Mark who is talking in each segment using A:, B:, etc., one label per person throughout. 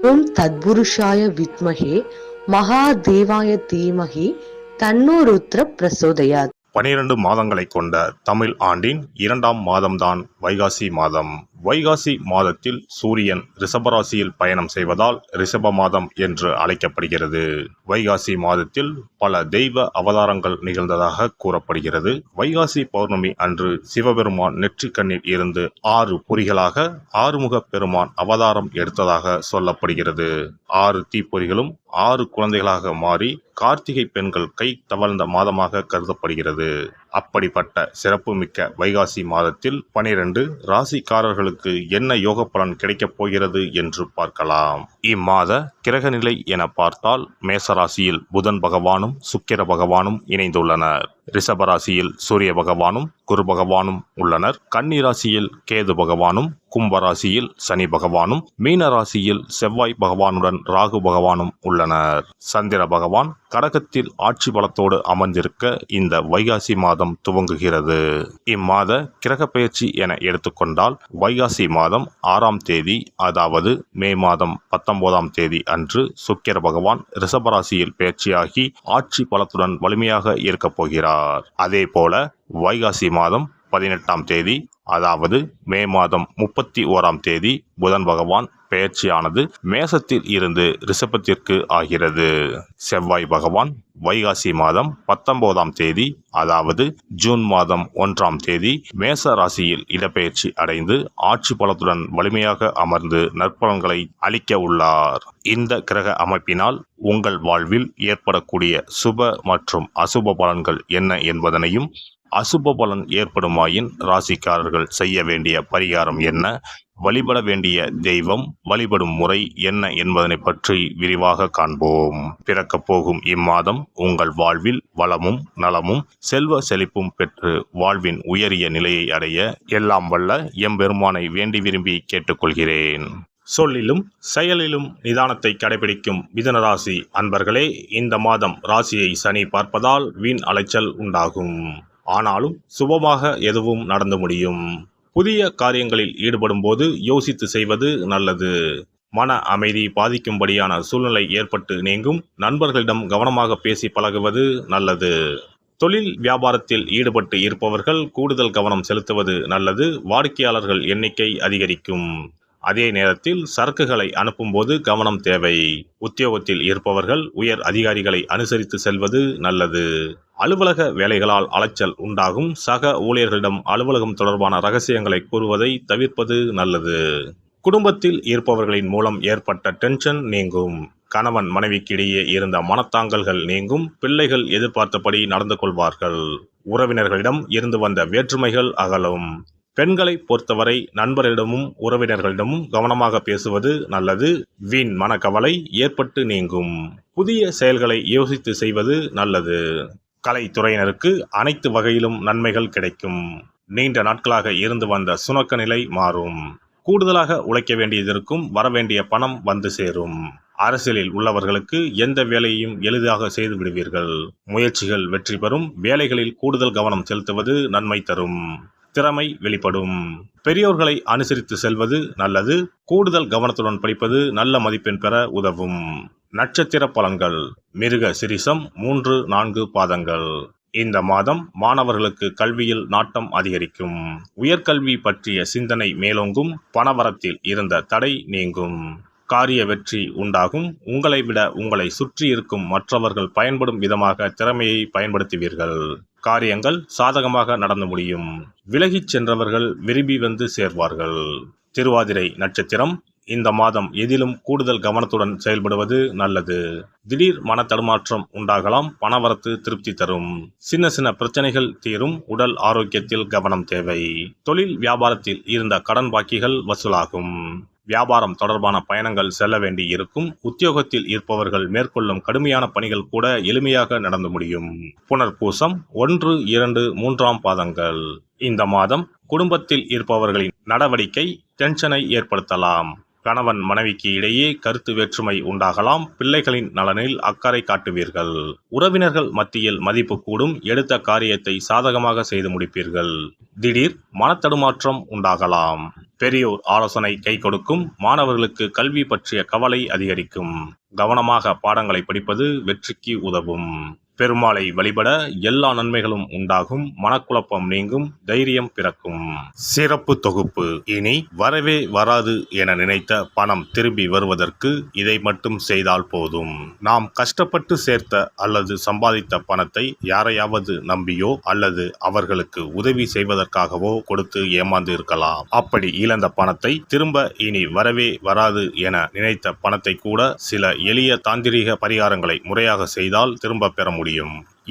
A: ஓம் தத்புருஷாய வித்மஹே மகாதேவாய தீமஹி தன்னோ ருத்ர பிரசோதயாத்.
B: 12 மாதங்களை கொண்ட தமிழ் ஆண்டின் 2ஆம் மாதம்தான் வைகாசி மாதம். வைகாசி மாதத்தில் சூரியன் ரிஷபராசியில் பயணம் செய்வதால் ரிஷப மாதம் என்று அழைக்கப்படுகிறது. வைகாசி மாதத்தில் பல தெய்வ அவதாரங்கள் நிகழ்ந்ததாக கூறப்படுகிறது. வைகாசி பௌர்ணமி அன்று சிவபெருமான் நெற்றிக்கண்ணில் இருந்து 6 பொறிகளாக ஆறுமுக பெருமான் அவதாரம் எடுத்ததாக சொல்லப்படுகிறது. 6 தீப்பொறிகளும் 6 குழந்தைகளாக மாறி கார்த்திகை பெண்கள் கை தவழ்ந்த மாதமாக கருதப்படுகிறது. அப்படிப்பட்ட சிறப்புமிக்க வைகாசி மாதத்தில் 12 ராசிக்காரர்களுக்கு என்ன யோக பலன் கிடைக்கப் போகிறது என்று பார்க்கலாம். இம்மாத கிரகநிலை என பார்த்தால் மேசராசியில் புதன் பகவானும் சுக்கிர பகவானும் இணைந்துள்ளனர். ரிஷபராசியில் சூரிய பகவானும் குரு பகவானும் உள்ளனர். கன்னி ராசியில் கேது பகவானும், கும்பராசியில் சனி பகவானும், மீன ராசியில் செவ்வாய் பகவானுடன் ராகு பகவானும் உள்ளனர். சந்திர பகவான் கடகத்தில் ஆட்சி பலத்தோடு அமர்ந்திருக்க இந்த வைகாசி மாதம் துவங்குகிறது. இம்மாத கிரக பெயர்ச்சி என எடுத்துக்கொண்டால் வைகாசி மாதம் 6ஆம் தேதி, அதாவது மே மாதம் 19ஆம் தேதி அன்று சுக்கிர பகவான் ரிஷபராசியில் பெயர்ச்சியாகி ஆட்சி பலத்துடன் வலிமையாக இருக்கப் போகிறார். அதே போல வைகாசி மாதம் 18ஆம் தேதி, அதாவது மே மாதம் 31ஆம் தேதி புதன் பகவான் பெயர்ச்சியானது மேசத்தில் இருந்து ரிஷபத்திற்கு ஆகிறது. செவ்வாய் பகவான் வைகாசி மாதம் 19ஆம் தேதி, அதாவது ஜூன் மாதம் 1ஆம் தேதி மேச ராசியில் இடப்பெயர்ச்சி அடைந்து ஆட்சி பலத்துடன் வலிமையாக அமர்ந்து நற்பலன்களை அளிக்க உள்ளார். இந்த கிரக அமைப்பினால் உங்கள் வாழ்வில் ஏற்படக்கூடிய சுப மற்றும் அசுப பலன்கள் என்ன என்பதனையும், அசுப பலன் ஏற்படுமாயின் ராசிக்காரர்கள் செய்ய வேண்டிய பரிகாரம் என்ன, வழிபட வேண்டிய தெய்வம், வழிபடும் முறை என்ன என்பதனை பற்றி விரிவாக காண்போம். பிறக்கப் போகும் இம்மாதம் உங்கள் வாழ்வில் வளமும் நலமும் செல்வ செழிப்பும் பெற்று வாழ்வின் உயரிய நிலையை அடைய எல்லாம் வல்ல எம்பெருமானை வேண்டி விரும்பி கேட்டுக்கொள்கிறேன். சொல்லிலும் செயலிலும் நிதானத்தை கடைபிடிக்கும் மிதுனராசி அன்பர்களே, இந்த மாதம் ராசியை சனி பார்ப்பதால் வீண் அலைச்சல் உண்டாகும். ஆனாலும் சுபமாக எதுவும் நடந்து முடியும். புதிய காரியங்களில் ஈடுபடும் போது யோசித்து செய்வது நல்லது. மன அமைதி பாதிக்கும்படியான சூழ்நிலை ஏற்பட்டு நீங்கும். நண்பர்களிடம் கவனமாக பேசி பழகுவது நல்லது. தொழில் வியாபாரத்தில் ஈடுபட்டு இருப்பவர்கள் கூடுதல் கவனம் செலுத்துவது நல்லது. வாடிக்கையாளர்கள் எண்ணிக்கை அதிகரிக்கும். அதே நேரத்தில் சரக்குகளை அனுப்பும்போது கவனம் தேவை. உத்தியோகத்தில் இருப்பவர்கள் உயர் அதிகாரிகளை அனுசரித்து செல்வது நல்லது. அலுவலக வேலைகளால் அலைச்சல் உண்டாகும். சக ஊழியர்களிடம் அலுவலகம் தொடர்பான ரகசியங்களை கூறுவதை தவிர்ப்பது நல்லது. குடும்பத்தில் இருப்பவர்களின் மூலம் ஏற்பட்ட டென்ஷன் நீங்கும். கணவன் மனைவிக்கிடையே இருந்த மனத்தாங்கல்கள் நீங்கும். பிள்ளைகள் எதிர்பார்த்தபடி நடந்து கொள்வார்கள். உறவினர்களிடம் இருந்து வந்த வேற்றுமைகள் அகலும். பெண்களை பொறுத்தவரை நண்பர்களிடமும் உறவினர்களிடமும் கவனமாக பேசுவது நல்லது. வீண் மனக்கவலை ஏற்பட்டு நீங்கும். புதிய செயல்களை யோசித்து செய்வது நல்லது. கலைத்துறையினருக்கு அனைத்து வகையிலும் நன்மைகள் கிடைக்கும். நீண்ட நாட்களாக இருந்து வந்த சுணக்க நிலை மாறும். கூடுதலாக உழைக்க வேண்டியதற்கும் வரவேண்டிய பணம் வந்து சேரும். அரசியலில் உள்ளவர்களுக்கு எந்த வேலையையும் எளிதாக செய்து விடுவீர்கள். முயற்சிகள் வெற்றி பெறும். வேலைகளில் கூடுதல் கவனம் செலுத்துவது நன்மை தரும். திறமை வெளிப்படும். பெரியோர்களை அனுசரித்து செல்வது நல்லது. கூடுதல் கவனத்துடன் படிப்பது நல்ல மதிப்பெண் பெற உதவும். நட்சத்திர பலன்கள். மிருக சிரிசம் 3, 4 பாதங்கள். இந்த மாதம் மாணவர்களுக்கு கல்வியில் நாட்டம் அதிகரிக்கும். உயர்கல்வி பற்றிய சிந்தனை மேலோங்கும். பணவரத்தில் இருந்த தடை நீங்கும். காரிய வெற்றி உண்டாகும். உங்களை விட உங்களை சுற்றி இருக்கும் மற்றவர்கள் பயன்படும் விதமாக திறமையை பயன்படுத்துவீர்கள். காரியங்கள் சாதகமாக நடந்து முடியும். விலகிச் சென்றவர்கள் விரும்பி வந்து சேர்வார்கள். திருவாதிரை நட்சத்திரம். இந்த மாதம் எதிலும் கூடுதல் கவனத்துடன் செயல்படுவது நல்லது. திடீர் மன தடுமாற்றம் உண்டாகலாம். பணவரத்து திருப்தி தரும். சின்ன சின்ன பிரச்சனைகள் தீரும். உடல் ஆரோக்கியத்தில் கவனம் தேவை. தொழில் வியாபாரத்தில் இருந்த கடன் பாக்கிகள் வசூலாகும். வியாபாரம் தொடர்பான பயணங்கள் செல்ல வேண்டி இருக்கும். உத்தியோகத்தில் இருப்பவர்கள் மேற்கொள்ளும் கடுமையான பணிகள் கூட எளிமையாக நடந்து முடியும். புனர்பூசம் 1, 2, 3ஆம் பாதங்கள். இந்த மாதம் குடும்பத்தில் இருப்பவர்களின் நடவடிக்கை டென்ஷனை ஏற்படுத்தலாம். கணவன் மனைவிக்கு இடையே கருத்து வேற்றுமை உண்டாகலாம். பிள்ளைகளின் நலனில் அக்கறை காட்டுவீர்கள். உறவினர்கள் மத்தியில் மதிப்பு கூடும். எடுத்த காரியத்தை சாதகமாக செய்து முடிப்பீர்கள். திடீர் மனத்தடுமாற்றம் உண்டாகலாம். பெரியோர் ஆலோசனை கை கொடுக்கும். மாணவர்களுக்கு கல்வி பற்றிய கவலை அதிகரிக்கும். கவனமாக பாடங்களை படிப்பது வெற்றிக்கு உதவும். பெருமாளை வழிபட எல்லா நன்மைகளும் உண்டாகும். மனக்குழப்பம் நீங்கும். தைரியம் பிறக்கும். சிறப்பு தொகுப்பு. இனி வரவே வராது என நினைத்த பணம் திரும்பி வருவதற்கு இதை மட்டும் செய்தால் போதும். நாம் கஷ்டப்பட்டு சேர்த்த அல்லது சம்பாதித்த பணத்தை யாரையாவது நம்பியோ அல்லது அவர்களுக்கு உதவி செய்வதற்காகவோ கொடுத்து ஏமாந்து இருக்கலாம். அப்படி இழந்த பணத்தை திரும்ப இனி வரவே வராது என நினைத்த பணத்தை கூட சில எளிய தாந்திரீக பரிகாரங்களை முறையாக செய்தால் திரும்ப பெற முடியும்.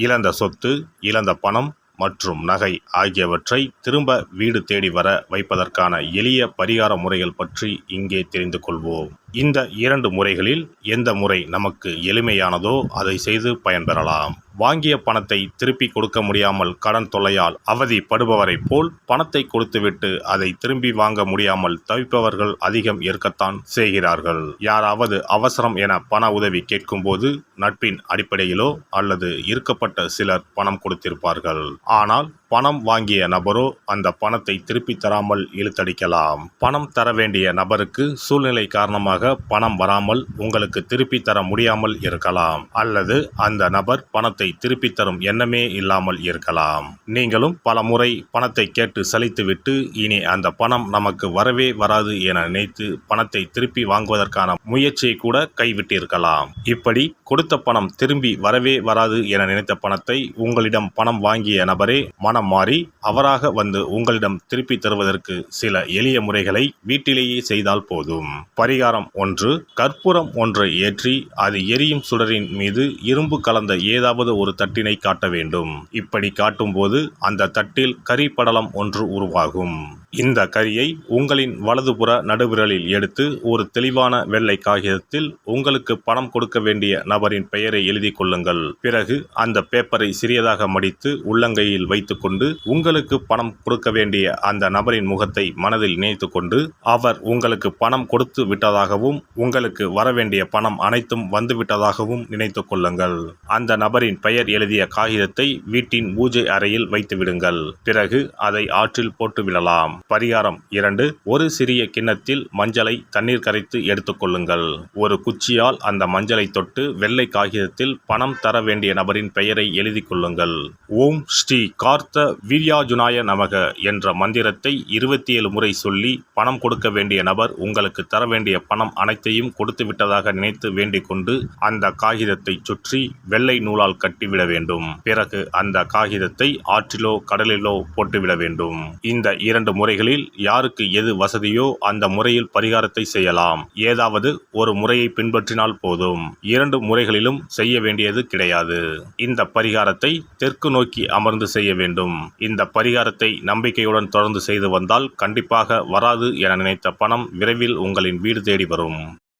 B: இழந்த சொத்து, இழந்த பணம் மற்றும் நகை ஆகியவற்றை திரும்ப வீடு தேடி வர வைப்பதற்கான எளிய பரிகார முறைகள் பற்றி இங்கே தெரிந்து கொள்வோம். இந்த 2 முறைகளில் எந்த முறை நமக்கு எளிமையானதோ அதை செய்து பயன்பெறலாம். வாங்கிய பணத்தை திருப்பி கொடுக்க முடியாமல் கடன் தொல்லையால் அவதிப்படுபவரைப் போல் பணத்தை கொடுத்துவிட்டு அதை திரும்பி வாங்க முடியாமல் தவிப்பவர்கள் அதிகம் இருக்கத்தான் செய்கிறார்கள். யாராவது அவசரம் என பண உதவி கேட்கும்போது நட்பின் அடிப்படையிலோ அல்லது இருக்கப்பட்ட சிலர் பணம் கொடுத்திருப்பார்கள். ஆனால் பணம் வாங்கிய நபரோ அந்த பணத்தை திருப்பி தராமல் இழுத்தடிக்கலாம். பணம் தர வேண்டிய நபருக்கு சூழ்நிலை காரணமாக பணம் வராமல் உங்களுக்கு திருப்பி தர முடியாமல் இருக்கலாம். அல்லது அந்த நபர் பணத்தை திருப்பி தரும் எண்ணமே இல்லாமல் இருக்கலாம். நீங்களும் பல முறை பணத்தை கேட்டு சலித்துவிட்டு இனி அந்த பணம் நமக்கு வரவே வராது என நினைத்து பணத்தை திருப்பி வாங்குவதற்கான முயற்சியை கூட கைவிட்டிருக்கலாம். இப்படி கொடுத்த பணம் திரும்பி வரவே வராது என நினைத்த பணத்தை உங்களிடம் பணம் வாங்கிய நபரே மனம் மாறி அவராக வந்து உங்களிடம் திருப்பி தருவதற்கு சில எளிய முறைகளை வீட்டிலேயே செய்தால் போதும். பரிகாரம் 1. கற்பூரம் ஒன்றை ஏற்றி அது எரியும் சுடரின் மீது இரும்பு கலந்த ஏதாவது ஒரு தட்டினை காட்ட வேண்டும். இப்படி காட்டும்போது அந்த தட்டில் கரி படலம் ஒன்று உருவாகும். இந்த கரியை உங்களின் வலதுபுற நடுவிரலில் எடுத்து ஒரு தெளிவான வெள்ளை காகிதத்தில் உங்களுக்கு பணம் கொடுக்க வேண்டிய நபரின் பெயரை எழுதி கொள்ளுங்கள். பிறகு அந்த பேப்பரை சிறியதாக மடித்து உள்ளங்கையில் வைத்துக்கொண்டு உங்களுக்கு பணம் கொடுக்க வேண்டிய அந்த நபரின் முகத்தை மனதில் நினைத்து கொண்டு அவர் உங்களுக்கு பணம் கொடுத்து விட்டதாகவும் உங்களுக்கு வரவேண்டிய பணம் அனைத்தும் வந்துவிட்டதாகவும் நினைத்து கொள்ளுங்கள். அந்த நபரின் பெயர் எழுதிய காகிதத்தை வீட்டின் பூஜை அறையில் வைத்து விடுங்கள். பிறகு அதை ஆற்றில் போட்டு விடலாம். பரிகாரம் 2. ஒரு சிறிய கிண்ணத்தில் மஞ்சளை தண்ணீர் கரைத்து எடுத்துக்கொள்ளுங்கள். ஒரு குச்சியால் அந்த மஞ்சளை தொட்டு வெள்ளை காகிதத்தில் பணம் தர வேண்டிய நபரின் பெயரை எழுதி கொள்ளுங்கள். ஓம் ஸ்ரீ கார்த்த வீர்யாஜுனாய நமக என்ற மந்திரத்தை 27 முறை சொல்லி பணம் கொடுக்க வேண்டிய நபர் உங்களுக்கு தர வேண்டிய பணம் அனைத்தையும் கொடுத்து விட்டதாக நினைத்து வேண்டிக் கொண்டு அந்த காகிதத்தை சுற்றி வெள்ளை நூலால் கட்டிவிட வேண்டும். பிறகு அந்த காகிதத்தை ஆற்றிலோ கடலிலோ போட்டுவிட வேண்டும். இந்த 2 முறைகளில் யாருக்கு எது வசதியோ அந்த முறையில் பரிகாரத்தை செய்யலாம். ஏதாவது ஒரு முறையை பின்பற்றினால் போதும். 2 முறைகளிலும் செய்ய வேண்டியது கிடையாது. இந்த பரிகாரத்தை தெற்கு நோக்கி அமர்ந்து செய்ய வேண்டும். இந்த பரிகாரத்தை நம்பிக்கையுடன் தொடர்ந்து செய்து வந்தால் கண்டிப்பாக வராது என நினைத்த பணம் விரைவில் உங்களின் வீடு தேடி வரும்.